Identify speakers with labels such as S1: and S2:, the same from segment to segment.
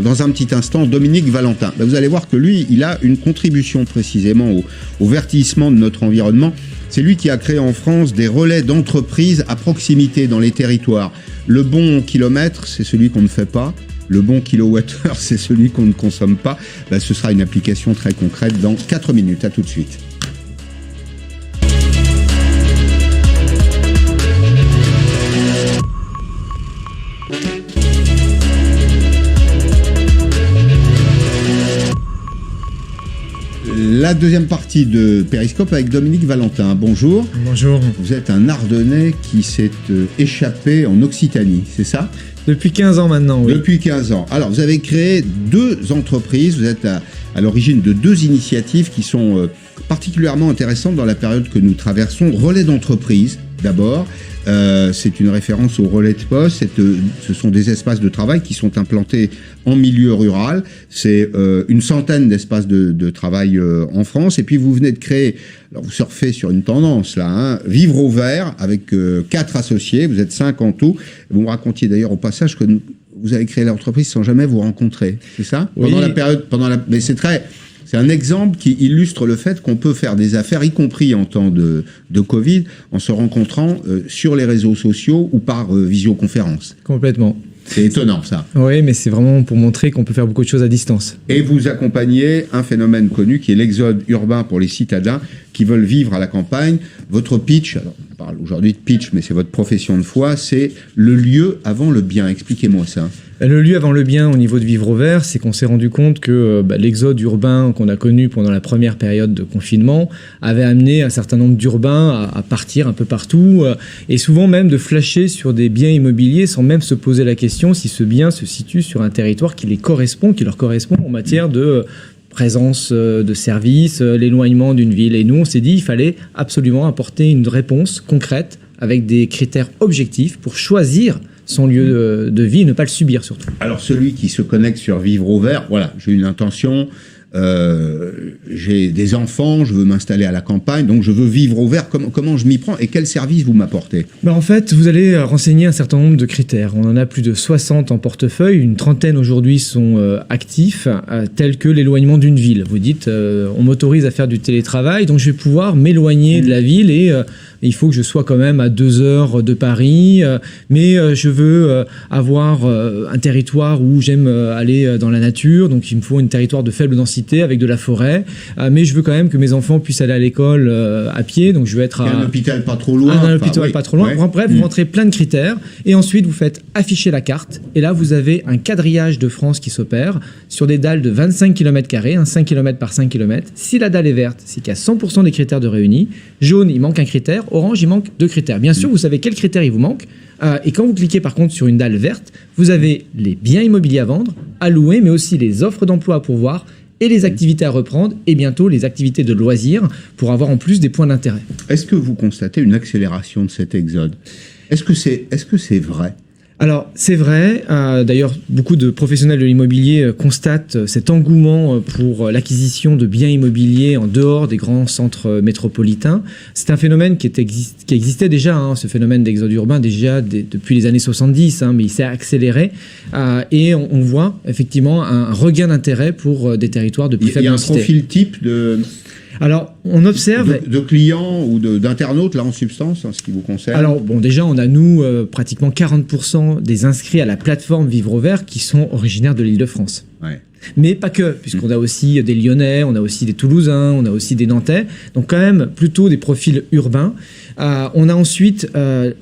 S1: faire. Dans un petit instant, Dominique Valentin. Vous allez voir que lui, il a une contribution précisément au verdissement de notre environnement. C'est lui qui a créé en France des relais d'entreprises à proximité dans les territoires. Le bon kilomètre, c'est celui qu'on ne fait pas. Le bon kilowattheure, c'est celui qu'on ne consomme pas. Ce sera une application très concrète dans 4 minutes. À tout de suite. La deuxième partie de Périscope avec Dominique Valentin. Bonjour.
S2: Bonjour.
S1: Vous êtes un Ardennais qui s'est échappé en Occitanie, c'est ça ?
S2: Depuis 15 ans maintenant, oui.
S1: Depuis 15 ans. Alors, vous avez créé 2 entreprises, vous êtes à l'origine de 2 initiatives qui sont particulièrement intéressantes dans la période que nous traversons. Relais d'entreprise, d'abord. C'est une référence au relais de poste. Ce sont des espaces de travail qui sont implantés en milieu rural. C'est une centaine d'espaces de travail en France. Et puis vous venez de créer, alors vous surfez sur une tendance là, hein, Vivre au Vert avec 4 associés. Vous êtes 5 en tout. Vous me racontiez d'ailleurs au passage que vous avez créé l'entreprise sans jamais vous rencontrer. C'est ça ?
S2: Oui.
S1: Pendant la période, mais c'est un exemple qui illustre le fait qu'on peut faire des affaires, y compris en temps de Covid, en se rencontrant sur les réseaux sociaux ou par visioconférence.
S2: Complètement.
S1: C'est étonnant, ça.
S2: Oui, mais c'est vraiment pour montrer qu'on peut faire beaucoup de choses à distance.
S1: Et vous accompagnez un phénomène connu qui est l'exode urbain pour les citadins qui veulent vivre à la campagne. Votre pitch, alors on parle aujourd'hui de pitch, mais c'est votre profession de foi, c'est le lieu avant le bien. Expliquez-moi ça.
S2: Le lieu avant le bien au niveau de Vivre au Vert, c'est qu'on s'est rendu compte que l'exode urbain qu'on a connu pendant la première période de confinement avait amené un certain nombre d'urbains à partir un peu partout et souvent même de flasher sur des biens immobiliers sans même se poser la question si ce bien se situe sur un territoire qui leur correspond en matière de présence de services, l'éloignement d'une ville. Et nous, on s'est dit il fallait absolument apporter une réponse concrète avec des critères objectifs pour choisir son lieu de vie et ne pas le subir surtout. Alors
S1: celui qui se connecte sur Vivre au Vert, voilà, j'ai une intention, j'ai des enfants, je veux m'installer à la campagne, donc je veux vivre au vert. Comment je m'y prends et quel service vous m'apportez ?
S2: En fait, vous allez renseigner un certain nombre de critères. On en a plus de 60 en portefeuille, une trentaine aujourd'hui sont actifs, tels que l'éloignement d'une ville. Vous dites, on m'autorise à faire du télétravail, donc je vais pouvoir m'éloigner de la ville et il faut que je sois quand même à 2 heures de Paris, mais je veux avoir un territoire où j'aime aller dans la nature, donc il me faut un territoire de faible densité avec de la forêt, mais je veux quand même que mes enfants puissent aller à l'école à pied, donc je veux être à
S1: un hôpital pas trop loin.
S2: Un hôpital pas trop loin. Ouais. Bref, vous rentrez plein de critères, et ensuite vous faites afficher la carte, et là vous avez un quadrillage de France qui s'opère sur des dalles de 25 km², 5 km par 5 km. Si la dalle est verte, c'est qu'il y a 100% des critères de réunis. Jaune, il manque un critère. Orange, il manque 2 critères. Bien sûr, vous savez quels critères il vous manque. Et quand vous cliquez par contre sur une dalle verte, vous avez les biens immobiliers à vendre, à louer, mais aussi les offres d'emploi à pourvoir et les activités à reprendre et bientôt les activités de loisirs pour avoir en plus des points d'intérêt.
S1: Est-ce que vous constatez une accélération de cet exode ? Est-ce que c'est vrai ?
S2: Alors, c'est vrai. D'ailleurs, beaucoup de professionnels de l'immobilier constatent cet engouement pour l'acquisition de biens immobiliers en dehors des grands centres métropolitains. C'est un phénomène qui existait déjà, hein, ce phénomène d'exode urbain, déjà depuis les années 70, hein, mais il s'est accéléré. Et on voit effectivement un regain d'intérêt pour des territoires de plus faible densité.
S1: Il y a un profil type de...
S2: Alors, on observe...
S1: De clients ou d'internautes, là, en substance, en ce qui vous concerne ?
S2: Alors, bon, déjà, on a, nous, pratiquement 40% des inscrits à la plateforme Vivre au Vert qui sont originaires de l'Île-de-France.
S1: Ouais.
S2: Mais pas que, puisqu'on a aussi des Lyonnais, on a aussi des Toulousains, on a aussi des Nantais. Donc, quand même, plutôt des profils urbains. On a ensuite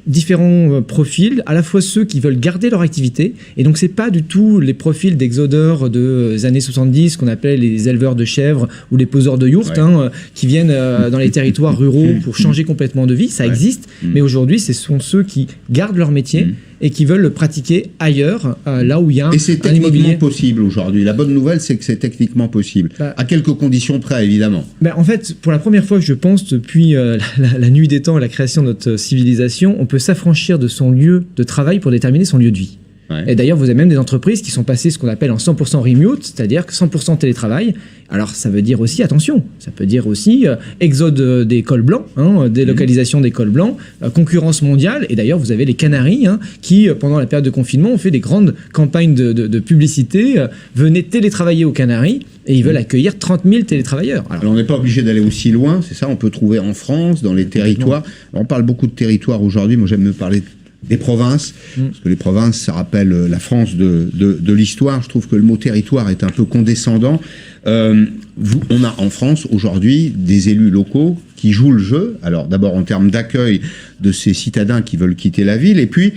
S2: différents profils, à la fois ceux qui veulent garder leur activité, et donc c'est pas du tout les profils d'exodeurs des années 70, qu'on appelait les éleveurs de chèvres ou les poseurs de yourtes, ouais. Qui viennent dans les territoires ruraux pour changer complètement de vie. Ça existe, mais aujourd'hui, ce sont ceux qui gardent leur métier et qui veulent le pratiquer ailleurs, là où il y a un immobilier.
S1: Et c'est techniquement possible aujourd'hui. La bonne nouvelle, c'est que c'est techniquement possible. À quelques conditions près, évidemment.
S2: En fait, pour la première fois, je pense, depuis la nuit des temps et la création de notre civilisation, on peut s'affranchir de son lieu de travail pour déterminer son lieu de vie. Ouais. Et d'ailleurs, vous avez même des entreprises qui sont passées ce qu'on appelle en 100% remote, c'est-à-dire que 100% télétravail. Alors, ça veut dire aussi, attention, ça peut dire aussi exode des cols blancs, délocalisation des cols blancs, concurrence mondiale. Et d'ailleurs, vous avez les Canaries qui, pendant la période de confinement, ont fait des grandes campagnes de publicité. Venez télétravailler aux Canaries. Et ils veulent accueillir 30 000 télétravailleurs.
S1: Alors on n'est pas obligé d'aller aussi loin, c'est ça, on peut trouver en France, dans les territoires. Alors, on parle beaucoup de territoires aujourd'hui, moi j'aime me parler des provinces, parce que les provinces, ça rappelle la France de l'histoire. Je trouve que le mot territoire est un peu condescendant. On a en France aujourd'hui des élus locaux qui jouent le jeu, alors d'abord en termes d'accueil de ces citadins qui veulent quitter la ville, et puis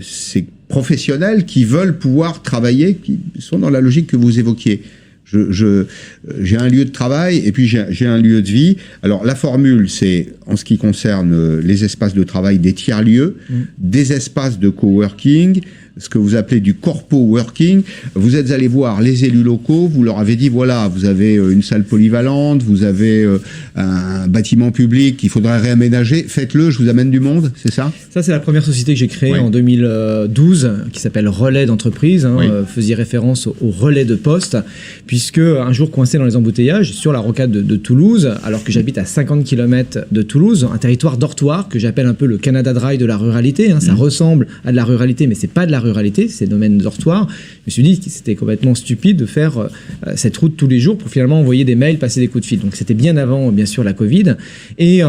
S1: ces professionnels qui veulent pouvoir travailler, qui sont dans la logique que vous évoquiez. J'ai un lieu de travail et puis j'ai un lieu de vie. Alors la formule, c'est en ce qui concerne les espaces de travail des tiers-lieux, des espaces de coworking, ce que vous appelez du corpo-working. Vous êtes allé voir les élus locaux, vous leur avez dit, voilà, vous avez une salle polyvalente, vous avez un bâtiment public qu'il faudrait réaménager, faites-le, je vous amène du monde, c'est ça?
S2: Ça, c'est la première société que j'ai créée en 2012, qui s'appelle Relais d'entreprise, faisait référence au relais de poste, puisque un jour coincé dans les embouteillages, sur la rocade de Toulouse, alors que j'habite à 50 km de Toulouse, un territoire dortoir que j'appelle un peu le Canada Dry de la ruralité, ça ressemble à de la ruralité, mais c'est pas de la ruralité, c'est le domaine dortoir. Je me suis dit que c'était complètement stupide de faire cette route tous les jours pour finalement envoyer des mails, passer des coups de fil. Donc c'était bien avant, bien sûr, la Covid. Et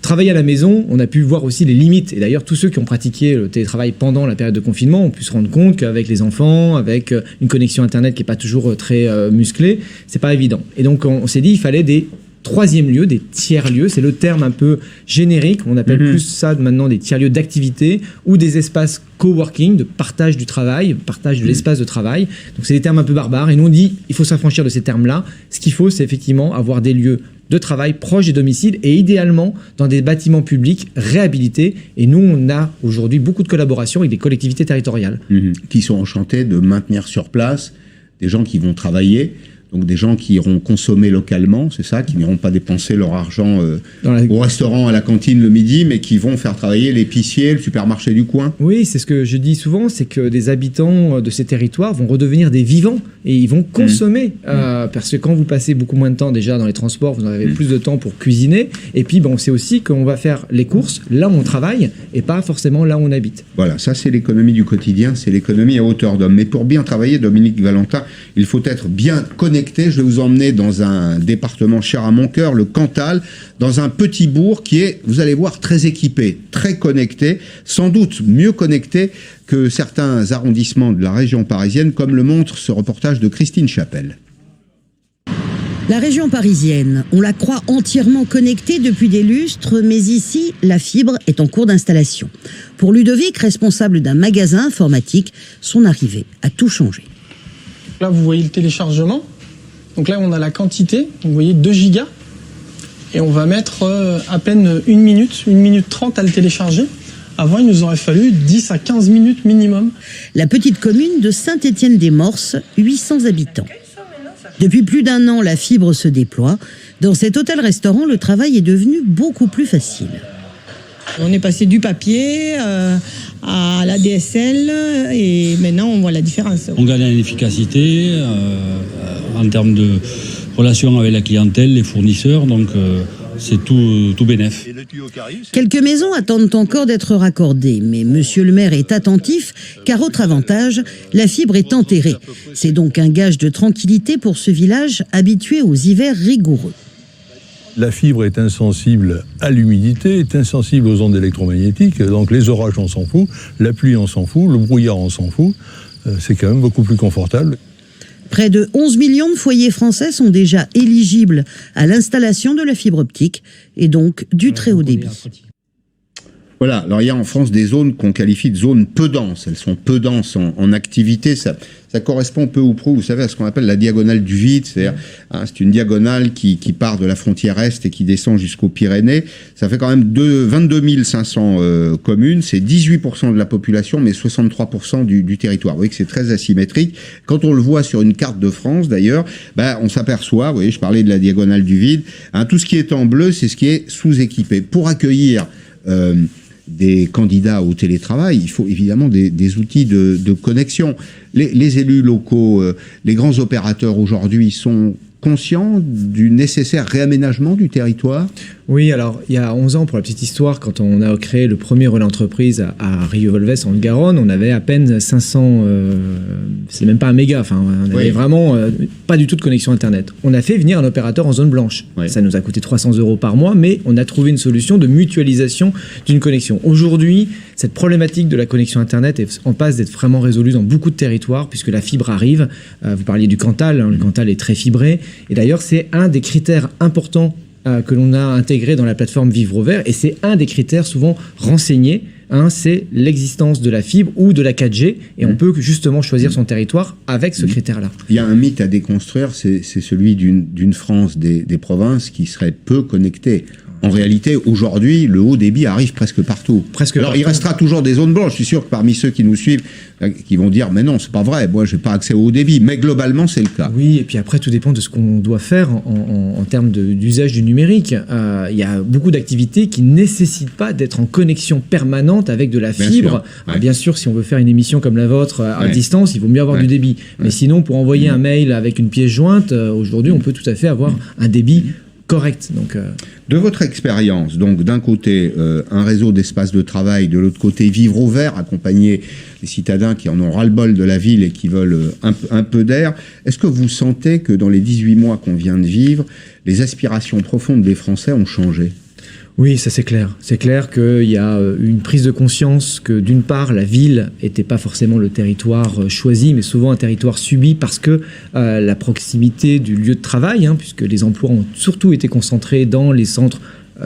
S2: travailler à la maison, on a pu voir aussi les limites. Et d'ailleurs, tous ceux qui ont pratiqué le télétravail pendant la période de confinement ont pu se rendre compte qu'avec les enfants, avec une connexion Internet qui n'est pas toujours très musclée, c'est pas évident. Et donc on s'est dit il fallait des troisième lieu, des tiers-lieux, c'est le terme un peu générique, on appelle plus ça maintenant des tiers-lieux d'activité ou des espaces coworking, de partage du travail, partage de l'espace de travail. Donc c'est des termes un peu barbares et nous on dit il faut s'affranchir de ces termes-là. Ce qu'il faut, c'est effectivement avoir des lieux de travail proches des domiciles et idéalement dans des bâtiments publics réhabilités. Et nous, on a aujourd'hui beaucoup de collaborations avec des collectivités territoriales.
S1: Qui sont enchantées de maintenir sur place des gens qui vont travailler. Donc des gens qui iront consommer localement, c'est ça, qui n'iront pas dépenser leur argent au restaurant, à la cantine le midi, mais qui vont faire travailler l'épicier, le supermarché du coin.
S2: Oui, c'est ce que je dis souvent, c'est que des habitants de ces territoires vont redevenir des vivants et ils vont consommer. Parce que quand vous passez beaucoup moins de temps déjà dans les transports, vous en avez plus de temps pour cuisiner. Et puis on sait aussi qu'on va faire les courses là où on travaille et pas forcément là où on habite.
S1: Voilà, ça c'est l'économie du quotidien, c'est l'économie à hauteur d'homme. Mais pour bien travailler, Dominique Valentin, il faut être bien connecté. Je vais vous emmener dans un département cher à mon cœur, le Cantal, dans un petit bourg qui est, vous allez voir, très équipé, très connecté, sans doute mieux connecté que certains arrondissements de la région parisienne, comme le montre ce reportage de Christine Chapelle.
S3: La région parisienne, on la croit entièrement connectée depuis des lustres, mais ici, la fibre est en cours d'installation. Pour Ludovic, responsable d'un magasin informatique, son arrivée a tout changé.
S4: Là, vous voyez le téléchargement. Donc là, on a la quantité, vous voyez 2 gigas, et on va mettre à peine 1 minute 30 à le télécharger. Avant, il nous aurait fallu 10 à 15 minutes minimum.
S3: La petite commune de Saint-Étienne-des-Morses, 800 habitants. Depuis plus d'1 an, la fibre se déploie. Dans cet hôtel-restaurant, le travail est devenu beaucoup plus facile.
S5: On est passé du papier à la DSL et maintenant on voit la différence.
S6: On gagne en efficacité, en termes de relations avec la clientèle, les fournisseurs, donc c'est tout bénef.
S3: Quelques maisons attendent encore d'être raccordées, mais monsieur le maire est attentif, car autre avantage, la fibre est enterrée. C'est donc un gage de tranquillité pour ce village habitué aux hivers rigoureux.
S7: La fibre est insensible à l'humidité, est insensible aux ondes électromagnétiques, donc les orages on s'en fout, la pluie on s'en fout, le brouillard on s'en fout, c'est quand même beaucoup plus confortable.
S3: Près de 11 millions de foyers français sont déjà éligibles à l'installation de la fibre optique et donc du très haut débit.
S1: Voilà, alors il y a en France des zones qu'on qualifie de zones peu denses. Elles sont peu denses en activité. Ça correspond peu ou prou, vous savez, à ce qu'on appelle la diagonale du vide. C'est-à-dire, c'est une diagonale qui part de la frontière Est et qui descend jusqu'aux Pyrénées. Ça fait quand même 22 500 communes. C'est 18% de la population, mais 63% du territoire. Vous voyez que c'est très asymétrique. Quand on le voit sur une carte de France, d'ailleurs, on s'aperçoit, vous voyez, je parlais de la diagonale du vide, tout ce qui est en bleu, c'est ce qui est sous-équipé. Pour accueillir des candidats au télétravail, il faut évidemment des outils de connexion. Les élus locaux, les grands opérateurs aujourd'hui sont conscients du nécessaire réaménagement du territoire?
S2: Oui, alors il y a 11 ans, pour la petite histoire, quand on a créé le premier relais entreprise à Rieux-Volves en Haute-Garonne, on avait à peine 500, c'est même pas un méga, enfin on avait vraiment pas du tout de connexion Internet. On a fait venir un opérateur en zone blanche. Ça nous a coûté 300 € par mois, mais on a trouvé une solution de mutualisation d'une connexion. Aujourd'hui, cette problématique de la connexion Internet est en passe d'être vraiment résolue dans beaucoup de territoires, puisque la fibre arrive. Vous parliez du Cantal, le Cantal est très fibré, et d'ailleurs c'est un des critères importants que l'on a intégré dans la plateforme Vivre au Vert, et c'est un des critères souvent renseignés, c'est l'existence de la fibre ou de la 4G, et on peut justement choisir son territoire avec ce critère-là.
S1: Il y a un mythe à déconstruire, c'est celui d'une France des provinces qui serait peu connectée. En réalité, aujourd'hui, le haut débit arrive presque partout. Alors, il restera toujours des zones blanches. Je suis sûr que parmi ceux qui nous suivent, qui vont dire, mais non, c'est pas vrai, moi, j'ai pas accès au haut débit. Mais globalement, c'est le cas.
S2: Oui, et puis après, tout dépend de ce qu'on doit faire en termes d'usage du numérique. Il y a beaucoup d'activités qui ne nécessitent pas d'être en connexion permanente avec de la fibre. Bien sûr, si on veut faire une émission comme la vôtre à distance, il vaut mieux avoir du débit. Mais sinon, pour envoyer un mail avec une pièce jointe, aujourd'hui, on peut tout à fait avoir un débit correct. Donc,
S1: de votre expérience, donc d'un côté un réseau d'espaces de travail, de l'autre côté Vivre au Vert, accompagner les citadins qui en ont ras-le-bol de la ville et qui veulent un peu d'air, est-ce que vous sentez que dans les 18 mois qu'on vient de vivre, les aspirations profondes des Français ont changé ?
S2: Oui, ça c'est clair. C'est clair qu'il y a une prise de conscience que d'une part, la ville n'était pas forcément le territoire choisi, mais souvent un territoire subi parce que la proximité du lieu de travail, puisque les emplois ont surtout été concentrés dans les centres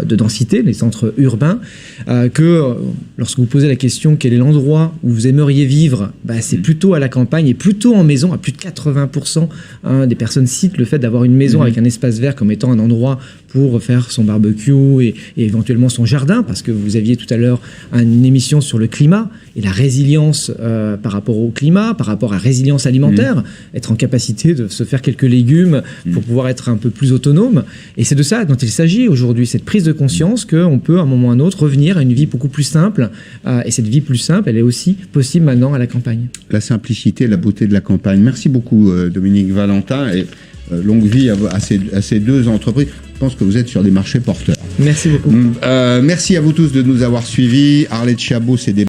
S2: de densité, les centres urbains, que lorsque vous posez la question quel est l'endroit où vous aimeriez vivre, c'est plutôt à la campagne et plutôt en maison. À plus de 80% des personnes citent le fait d'avoir une maison avec un espace vert comme étant un endroit pour faire son barbecue et éventuellement son jardin, parce que vous aviez tout à l'heure une émission sur le climat et la résilience par rapport au climat, par rapport à la résilience alimentaire, être en capacité de se faire quelques légumes pour pouvoir être un peu plus autonome. Et c'est de ça dont il s'agit aujourd'hui, cette prise de conscience qu'on peut à un moment ou à un autre revenir à une vie beaucoup plus simple. Et cette vie plus simple, elle est aussi possible maintenant à la campagne. La simplicité, la beauté de la campagne. Merci beaucoup Dominique Valentin, et longue vie à ces deux entreprises. Je pense que vous êtes sur des marchés porteurs. Merci beaucoup. Merci à vous tous de nous avoir suivis. Arlette Chabot, c'est des